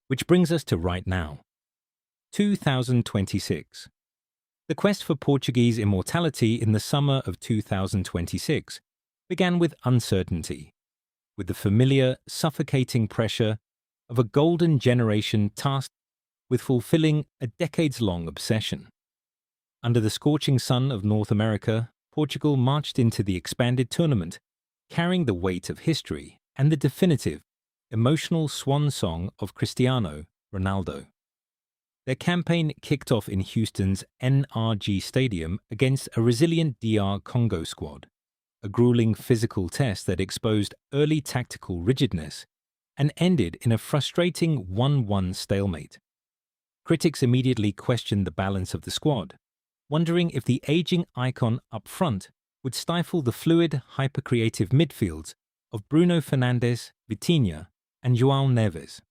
Which brings us to right now. 2026. The quest for Portuguese immortality in the summer of 2026 began with uncertainty, with the familiar, suffocating pressure of a golden generation tasked with fulfilling a decades-long obsession. Under the scorching sun of North America, Portugal marched into the expanded tournament, carrying the weight of history and the definitive, emotional swan song of Cristiano Ronaldo. Their campaign kicked off in Houston's NRG Stadium against a resilient DR Congo squad, a grueling physical test that exposed early tactical rigidness and ended in a frustrating 1-1 stalemate. Critics immediately questioned the balance of the squad, wondering if the aging icon up front would stifle the fluid, hyper-creative midfields of Bruno Fernandes, Vitinha, and João Neves.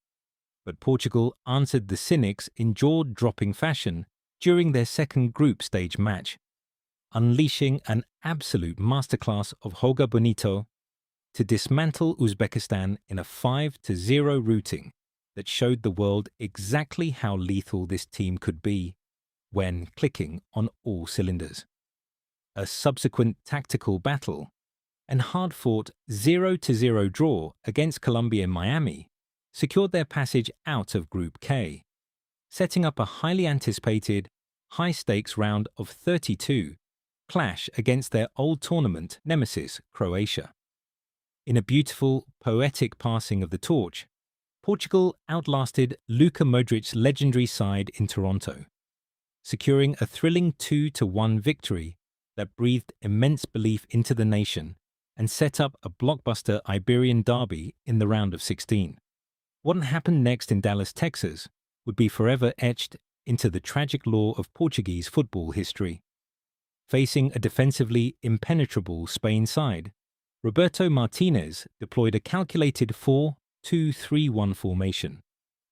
But Portugal answered the cynics in jaw-dropping fashion during their second group stage match, unleashing an absolute masterclass of Joga Bonito to dismantle Uzbekistan in a 5-0 routing that showed the world exactly how lethal this team could be when clicking on all cylinders. A subsequent tactical battle and hard-fought 0-0 draw against Colombia in Miami secured their passage out of Group K, setting up a highly anticipated, high-stakes round of 32 clash against their old tournament nemesis, Croatia. In a beautiful, poetic passing of the torch, Portugal outlasted Luka Modric's legendary side in Toronto, securing a thrilling 2-1 victory that breathed immense belief into the nation and set up a blockbuster Iberian derby in the round of 16. What happened next in Dallas, Texas, would be forever etched into the tragic lore of Portuguese football history. Facing a defensively impenetrable Spain side, Roberto Martínez deployed a calculated 4-2-3-1 formation,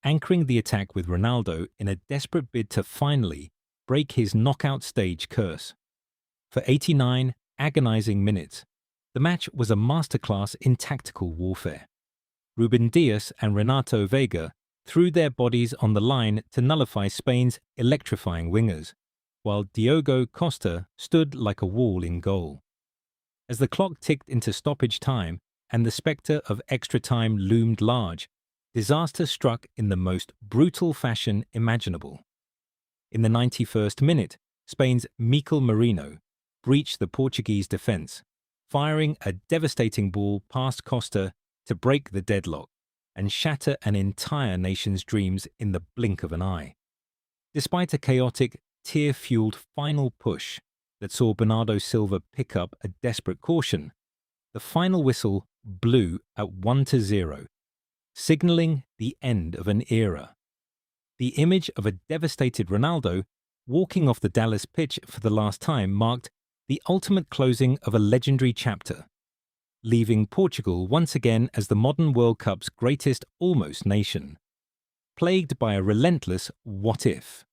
anchoring the attack with Ronaldo in a desperate bid to finally break his knockout stage curse. For 89 agonizing minutes, the match was a masterclass in tactical warfare. Ruben Dias and Renato Veiga threw their bodies on the line to nullify Spain's electrifying wingers, while Diogo Costa stood like a wall in goal. As the clock ticked into stoppage time and the spectre of extra time loomed large, disaster struck in the most brutal fashion imaginable. In the 91st minute, Spain's Mikel Merino breached the Portuguese defence, firing a devastating ball past Costa to break the deadlock and shatter an entire nation's dreams in the blink of an eye. Despite a chaotic, tear-fueled final push that saw Bernardo Silva pick up a desperate caution, the final whistle blew at 1-0, signalling the end of an era. The image of a devastated Ronaldo walking off the Dallas pitch for the last time marked the ultimate closing of a legendary chapter, leaving Portugal once again as the modern World Cup's greatest almost nation, plagued by a relentless what if.